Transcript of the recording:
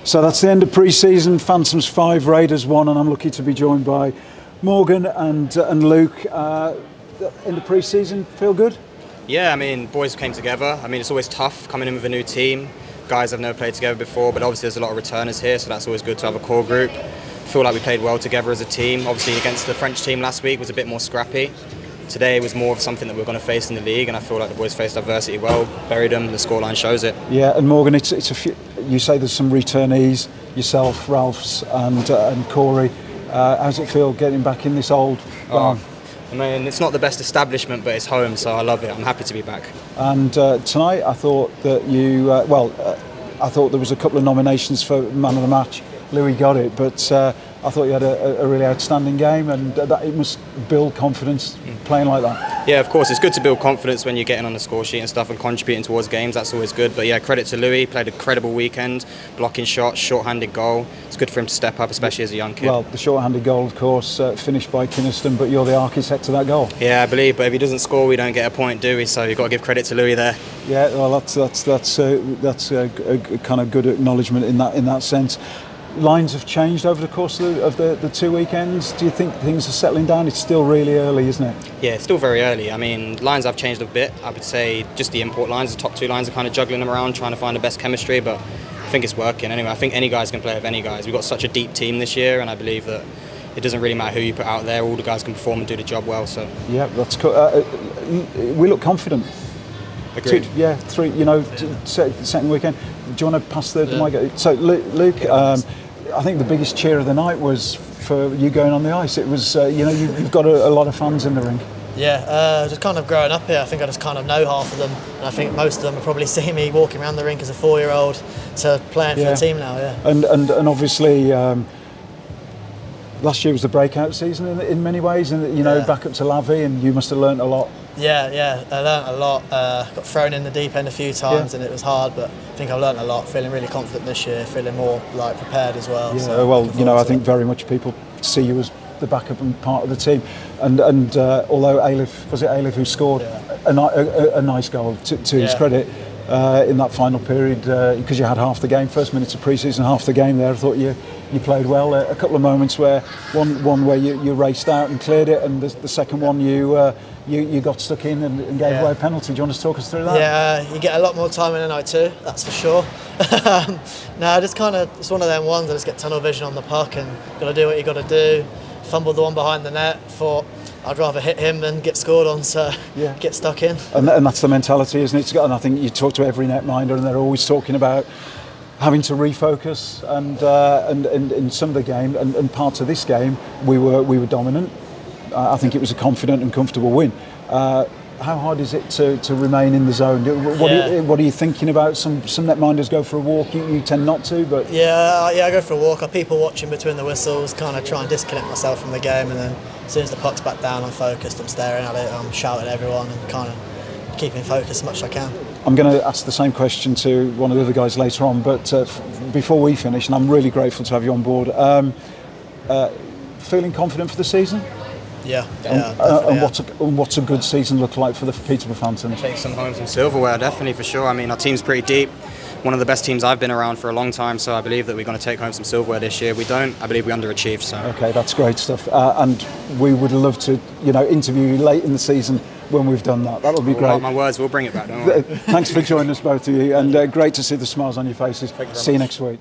So that's the end of pre-season. Phantoms 5, Raiders 1, and I'm lucky to be joined by Morgan and Luke. End of pre-season, feel good? Yeah, I mean, boys came together. I mean, it's always tough coming in with a new team. Guys have never played together before, but obviously there's a lot of returners here, so that's always good to have a core group. I feel like we played well together as a team. Obviously against the French team last week was a bit more scrappy. Today was more of something that we're going to face in the league, and I feel like the boys faced adversity well, buried them, the scoreline shows it. Yeah, and Morgan, it's a few, you say there's some returnees, yourself, Ralph's and Corey. How's it feel getting back in this old barn? I mean, it's not the best establishment, but it's home, so I love it. I'm happy to be back. And tonight I thought that you, I thought there was a couple of nominations for Man of the Match. Louis got it, but I thought you had a really outstanding game, and that it must build confidence playing like that. Yeah, of course, it's good to build confidence when you're getting on the score sheet and stuff and contributing towards games. That's always good. But yeah, credit to Louis. Played a credible weekend, blocking shots, short-handed goal. It's good for him to step up, especially as a young kid. Well, the short-handed goal, of course, finished by Kynaston, but you're the architect of that goal. Yeah, I believe. But if he doesn't score, we don't get a point, do we? So you've got to give credit to Louis there. Yeah, well, that's a kind of good acknowledgement in that sense. Lines have changed over the course of the 2 weekends. Do you think things are settling down? It's still really early, isn't it? Yeah, it's still very early. I mean, lines have changed a bit. I would say just the import lines, the top two lines are kind of juggling them around, trying to find the best chemistry, but I think it's working. Anyway, I think any guys can play with any guys. We've got such a deep team this year, and I believe that it doesn't really matter who you put out there. All the guys can perform and do the job well. So yeah, that's cool. We look confident. Agreed. Three. Second weekend. Do you want to pass the mic? So Luke, I think the biggest cheer of the night was for you going on the ice. It was, you've got a lot of fans in the rink. Yeah, just kind of growing up here, I think I just kind of know half of them, and I think most of them have probably seen me walking around the rink as a 4-year-old to playing for the team now. Yeah, and obviously. Last year was the breakout season in many ways, and back up to Lavi, and you must have learnt a lot. Yeah, I learnt a lot. Got thrown in the deep end a few times, and it was hard, but I think I've learnt a lot. Feeling really confident this year, feeling more prepared as well. Yeah, so well, I think very much people see you as the backup and part of the team, and although Ailif who scored a nice goal to his credit. In that final period, because you had half the game, first minutes of pre-season, half the game there, I thought you played well. A couple of moments where one where you raced out and cleared it, and the second one you got stuck in and gave away a penalty. Do you want to talk us through that? Yeah, you get a lot more time in a night too, that's for sure. No, just kind of, it's one of them ones I just get tunnel vision on the puck and got to do what you got to do. Fumbled the one behind the net, thought I'd rather hit him than get scored on, so get stuck in. And that's the mentality, isn't it? And I think you talk to every netminder, and they're always talking about having to refocus. And in some of the game and parts of this game, we were dominant. I think it was a confident and comfortable win. How hard is it to remain in the zone? What are you thinking about? Some netminders go for a walk. You tend not to, but I go for a walk. I people watching between the whistles, kind of try and disconnect myself from the game, and then as soon as the puck's back down, I'm focused. I'm staring at it. I'm shouting at everyone and kind of keeping focused as much as I can. I'm going to ask the same question to one of the other guys later on, but before we finish, and I'm really grateful to have you on board. Feeling confident for the season? Yeah. And what's a good season look like for the Peterborough Phantoms? Take some home some silverware, definitely, for sure. I mean, our team's pretty deep. One of the best teams I've been around for a long time, so I believe that we're going to take home some silverware this year. We don't. I believe we underachieved. So. Okay, that's great stuff. And we would love to, interview you late in the season when we've done that. That'll be great. Mark my words, we'll bring it back. Don't worry. Thanks for joining us, both of you, and great to see the smiles on your faces. See you next week.